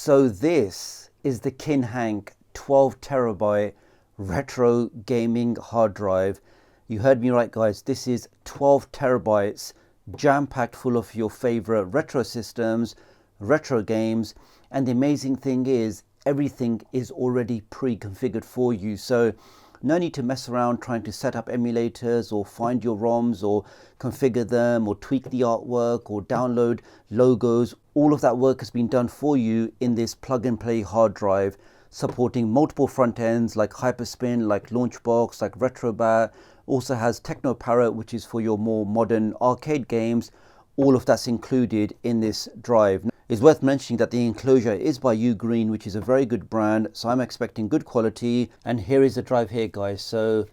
So this is the KinHank 12TB retro gaming hard drive. You heard me right, guys. This is 12 terabytes jam-packed full of your favorite retro systems, retro games, and the amazing thing is everything is already pre-configured for you. So no need to mess around trying to set up emulators or find your ROMs or configure them or tweak the artwork or download logos. All of that work has been done for you in this plug and play hard drive, supporting multiple front ends like Hyperspin, like Launchbox, like RetroBat. Also has TechnoParrot, which is for your more modern arcade games. All of that's included in this drive. It's worth mentioning that the enclosure is by Ugreen, which is a very good brand, so I'm expecting good quality. And here is the drive here, guys. So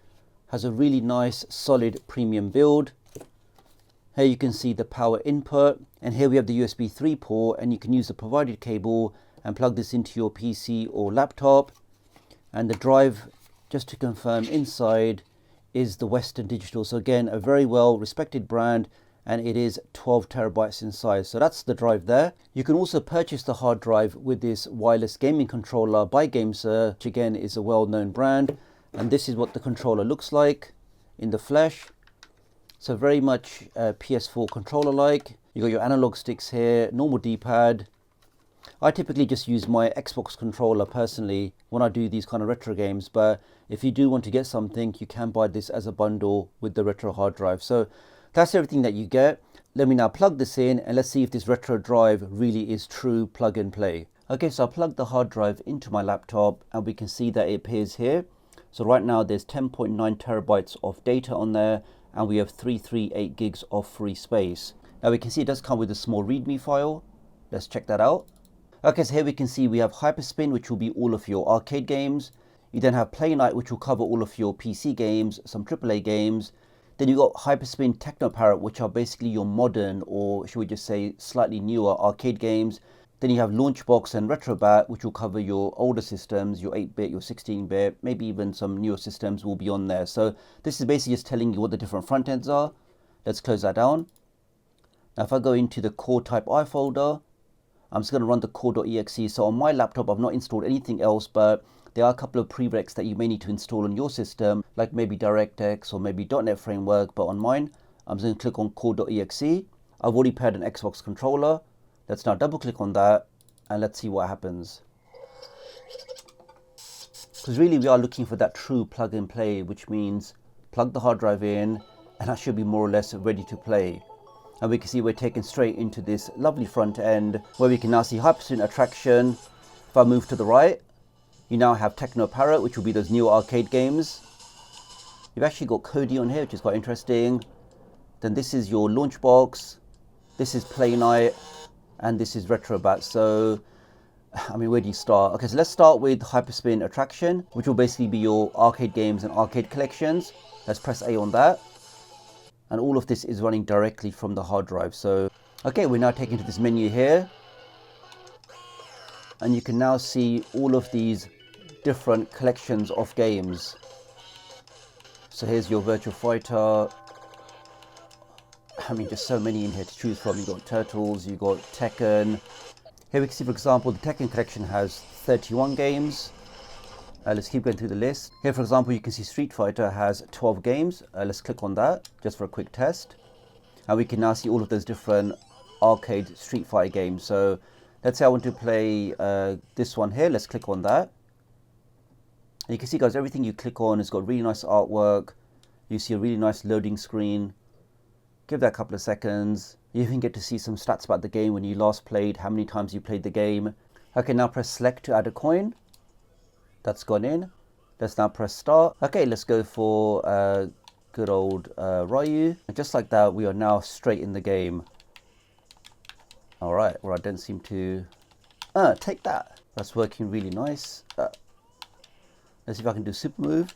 has a really nice solid premium build. Here you can see the power input, and here we have the USB 3 port, and you can use the provided cable and plug this into your PC or laptop. And the drive, just to confirm, inside is the Western Digital. So again, a very well respected brand, and it is 12 terabytes in size. So that's the drive there. You can also purchase the hard drive with this wireless gaming controller by GameSir, which again is a well-known brand. And this is what the controller looks like in the flesh. So very much PS4 controller-like. You got your analog sticks here, normal D-pad. I typically just use my Xbox controller personally when I do these kind of retro games, but if you do want to get something, you can buy this as a bundle with the retro hard drive. So that's everything that you get. Let me now plug this in and let's see if this retro drive really is true plug and play. Okay, so I plugged the hard drive into my laptop and we can see that it appears here. So right now there's 10.9 terabytes of data on there and we have 338 gigs of free space. Now we can see it does come with a small README file. Let's check that out. Okay, so here we can see we have Hyperspin, which will be all of your arcade games. You then have Play Night, which will cover all of your PC games, some AAA games. Then you got Hyperspin TechnoParrot, which are basically your modern, or should we just say slightly newer arcade games. Then you have Launchbox and RetroBat, which will cover your older systems, your 8-bit, your 16-bit, maybe even some newer systems will be on there. So this is basically just telling you what the different front ends are. Let's close that down. Now if I go into the core type I folder, I'm just going to run the core.exe. So on my laptop, I've not installed anything else, but there are a couple of prereqs that you may need to install on your system, like maybe DirectX or maybe .NET Framework. But on mine, I'm just going to click on core.exe. I've already paired an Xbox controller. Let's now double click on that and let's see what happens. Because really we are looking for that true plug and play, which means plug the hard drive in and that should be more or less ready to play. And we can see we're taken straight into this lovely front end where we can now see Hyperspin Attraction. If I move to the right, you now have TechnoParrot, which will be those new arcade games. You've actually got Kodi on here, which is quite interesting. Then this is your Launchbox. This is Play Night. And this is RetroBat. So, I mean, where do you start? Okay, so let's start with Hyperspin Attraction, which will basically be your arcade games and arcade collections. Let's press A on that. And all of this is running directly from the hard drive. So, okay, we're now taken to this menu here. And you can now see all of these different collections of games. So here's your Virtua Fighter. I mean, just so many in here to choose from. You got Turtles, you got Tekken. Here we can see, for example, the Tekken collection has 31 games. Let's keep going through the list. Here, for example, you can see Street Fighter has 12 games. Let's click on that just for a quick test. And we can now see all of those different arcade Street Fighter games. So let's say I want to play this one here. Let's click on that. And you can see, guys, everything you click on has got really nice artwork. You see a really nice loading screen. Give that a couple of seconds. You even get to see some stats about the game, when you last played, how many times you played the game. Okay, now press select to add a coin. That's gone in. Let's now press start. Okay, let's go for good old Ryu. And just like that, we are now straight in the game. All right, well, I don't seem to... take that. That's working really nice. Let's see if I can do super move.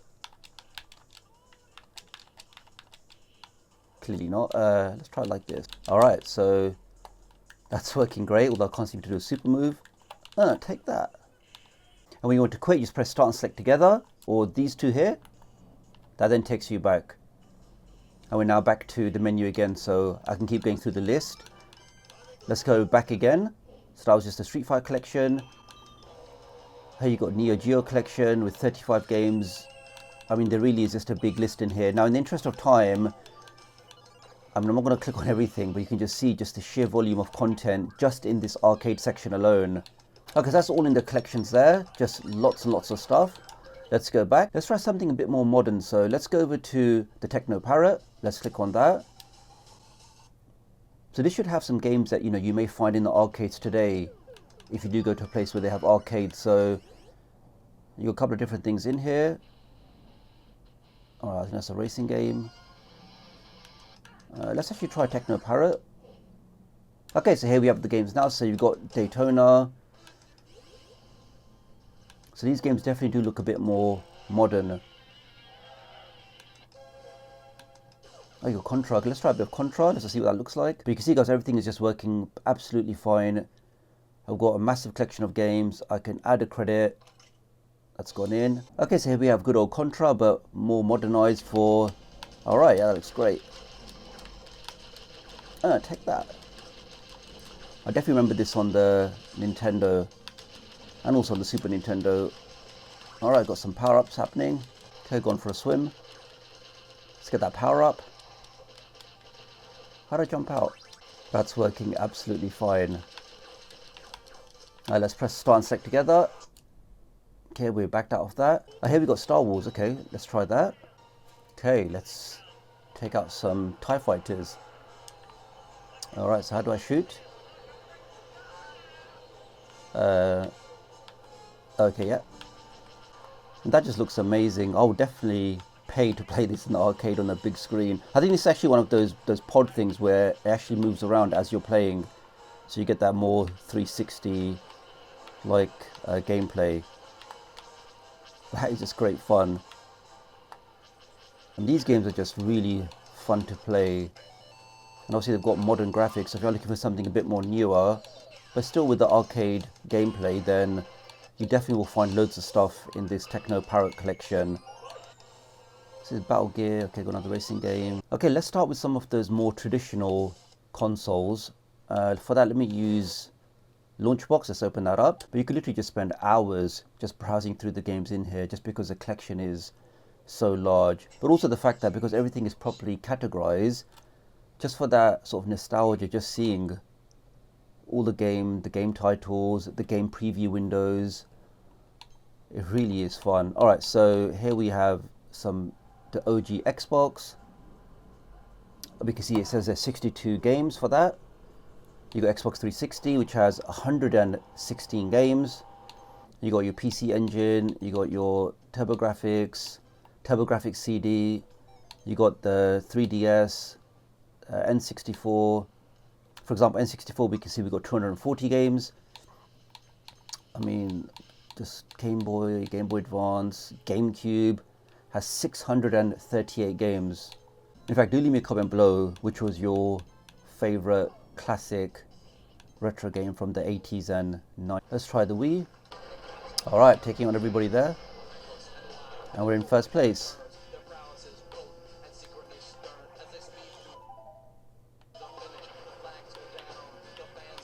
Clearly not. Let's try it like this. All right, so that's working great, although I can't seem to do a super move. Take that. And when you want to quit, you just press start and select together, or these two here. That then takes you back. And we're now back to the menu again, so I can keep going through the list. Let's go back again. So that was just a Street Fighter collection. Here you got Neo Geo collection with 35 games. I mean, there really is just a big list in here. Now, in the interest of time, I mean, I'm not going to click on everything, but you can just see just the sheer volume of content just in this arcade section alone. Okay, so that's all in the collections there. Just lots and lots of stuff. Let's go back. Let's try something a bit more modern. So let's go over to the Techno Parrot. Let's click on that. So this should have some games that, you know, you may find in the arcades today if you do go to a place where they have arcades. So you got a couple of different things in here. All right, I think that's a racing game. Let's actually try Techno Parrot. Okay, so here we have the games now. So you've got Daytona. So these games definitely do look a bit more modern. Oh, you got Contra. Okay, let's try a bit of Contra. Let's see what that looks like. But you can see, guys, everything is just working absolutely fine. I've got a massive collection of games. I can add a credit. That's gone in. Okay, so here we have good old Contra, but more modernized for... All right, yeah, that looks great. Take that. I definitely remember this on the Nintendo and also on the Super Nintendo. All right, got some power-ups happening. Okay, going for a swim. Let's get that power-up. How do I jump out? That's working absolutely fine. All right, let's press start and select together. Okay, we're backed out of that. Oh, here we got Star Wars. Okay, let's try that. Okay, let's take out some TIE fighters. All right, so how do I shoot? Okay, yeah. And that just looks amazing. I would definitely pay to play this in the arcade on a big screen. I think it's actually one of those pod things where it actually moves around as you're playing, so you get that more 360 like gameplay. That is just great fun. And these games are just really fun to play. And obviously they've got modern graphics, so if you're looking for something a bit more newer, but still with the arcade gameplay, then you definitely will find loads of stuff in this Techno Parrot collection. This is Battle Gear. Okay, got another racing game. Okay, let's start with some of those more traditional consoles. For that, let me use Launchbox. Let's open that up. But you could literally just spend hours just browsing through the games in here, just because the collection is so large. But also the fact that because everything is properly categorized, just for that sort of nostalgia, just seeing all the game titles, the game preview windows, it really is fun. All right, so here we have the OG Xbox. We can see it says there's 62 games for that. You got Xbox 360, which has 116 games. You got your PC Engine, you got your TurboGrafx CD, you got the 3DS, N64. For example, N64, we can see we got 240 games. I mean, this Game Boy Advance, GameCube has 638 games. In fact, do leave me a comment below which was your favorite classic retro game from the 80s and 90s. Let's try the Wii. All right, taking on everybody there. And we're in first place.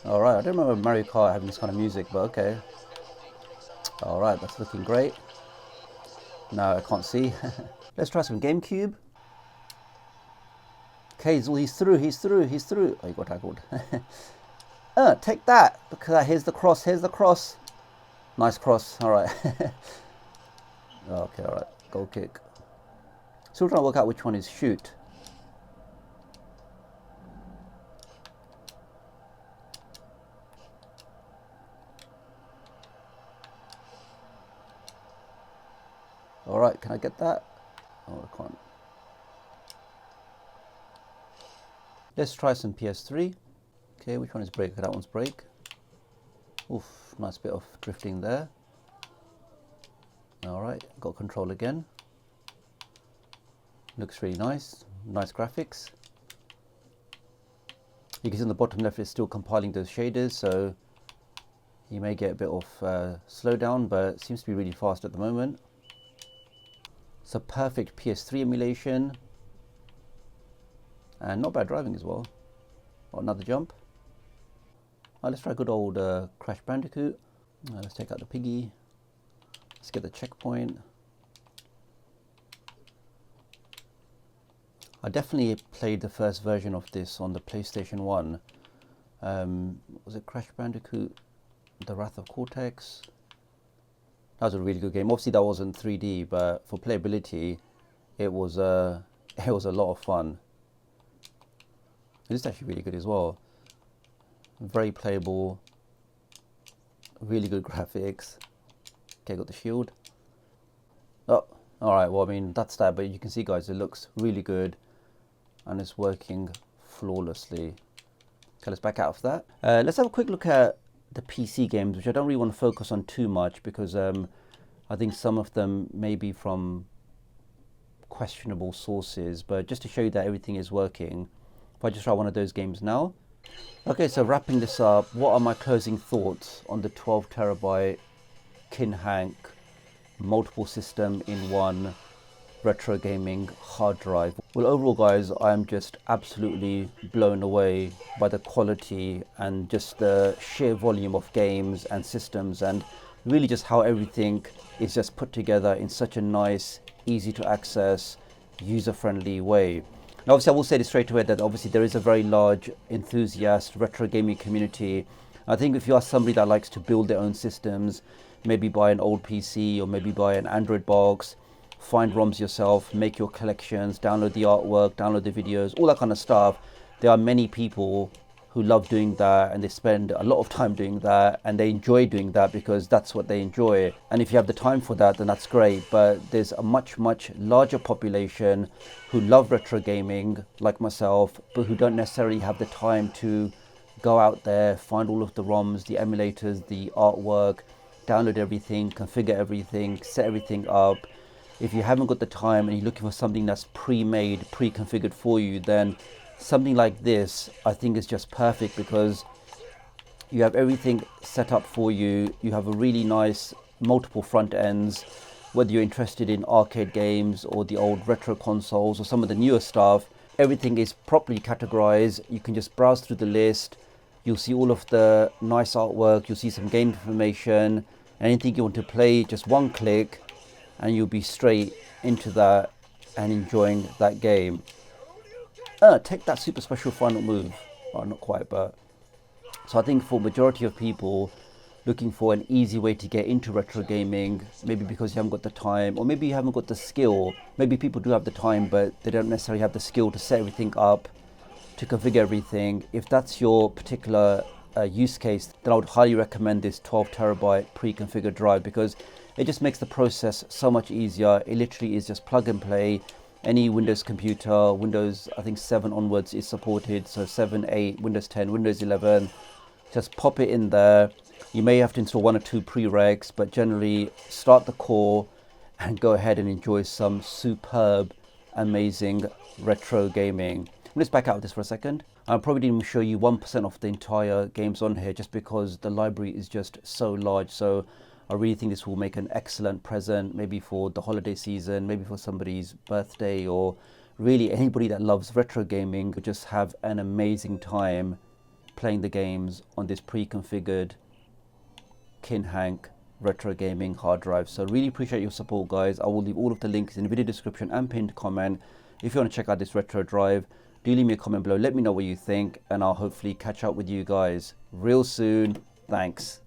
All right, I don't remember Mario Kart having this kind of music, but okay. All right, that's looking great. No, I can't see. Let's try some GameCube. Okay, he's through. Oh, he got tackled. Take that. Look at that. Here's the cross. Nice cross. All right. Okay, all right. Goal kick. Still trying to work out which one is shoot. All right, can I get that? Oh, I can't. Let's try some PS3. Okay, which one is brake? That one's brake. Oof, nice bit of drifting there. All right, got control again. Looks really nice. Nice graphics. You can see on the bottom left it's still compiling those shaders, so you may get a bit of slowdown, but it seems to be really fast at the moment. It's a perfect PS3 emulation. And not bad driving as well. Oh, another jump. Let's try good old Crash Bandicoot. Let's take out the piggy. Let's get the checkpoint. I definitely played the first version of this on the PlayStation 1. Was it Crash Bandicoot, The Wrath of Cortex? That was a really good game. Obviously that wasn't 3D, but for playability, it was a lot of fun. It is actually really good as well. Very playable, really good graphics. Okay, got the shield. Oh, alright, well I mean that's that, but you can see guys, it looks really good and it's working flawlessly. Okay, let's back out of that. Let's have a quick look at the PC games, which I don't really want to focus on too much because I think some of them may be from questionable sources, but just to show you that everything is working, if I just try one of those games now. Okay, so wrapping this up, what are my closing thoughts on the 12 terabyte KinHank multiple system in one retro gaming hard drive? Well, overall guys, I'm just absolutely blown away by the quality and just the sheer volume of games and systems, and really just how everything is just put together in such a nice, easy to access, user-friendly way. Now obviously I will say this straight away that obviously there is a very large enthusiast retro gaming community. I think if you are somebody that likes to build their own systems, maybe buy an old PC or maybe buy an Android box, find ROMs yourself, make your collections, download the artwork, download the videos, all that kind of stuff. There are many people who love doing that and they spend a lot of time doing that and they enjoy doing that because that's what they enjoy. And if you have the time for that, then that's great. But there's a much larger population who love retro gaming like myself, but who don't necessarily have the time to go out there, find all of the ROMs, the emulators, the artwork, download everything, configure everything, set everything up. If you haven't got the time and you're looking for something that's pre-made, pre-configured for you, then something like this I think is just perfect because you have everything set up for you. You have a really nice multiple front ends, whether you're interested in arcade games or the old retro consoles or some of the newer stuff. Everything is properly categorized. You can just browse through the list. You'll see all of the nice artwork. You'll see some game information. Anything you want to play, just one click and you'll be straight into that and enjoying that game. Take that super special final move. Well, not quite, but so I think for majority of people looking for an easy way to get into retro gaming, maybe because you haven't got the time or maybe you haven't got the skill. Maybe people do have the time but they don't necessarily have the skill to set everything up, to configure everything. If that's your particular use case, then I would highly recommend this 12 terabyte pre-configured drive because it just makes the process so much easier. It literally is just plug and play. Any Windows computer, Windows I think 7 onwards is supported, so 7, 8, Windows 10, Windows 11, just pop it in there. You may have to install one or two prereqs, but generally start the core and go ahead and enjoy some superb, amazing retro gaming. Let's back out of this for a second. I probably didn't even show you 1% of the entire games on here just because the library is just so large. So I really think this will make an excellent present, maybe for the holiday season, maybe for somebody's birthday, or really anybody that loves retro gaming would just have an amazing time playing the games on this pre-configured KinHank retro gaming hard drive. So really appreciate your support guys. I will leave all of the links in the video description and pinned comment. If you want to check out this retro drive, do leave me a comment below, let me know what you think, and I'll hopefully catch up with you guys real soon. Thanks.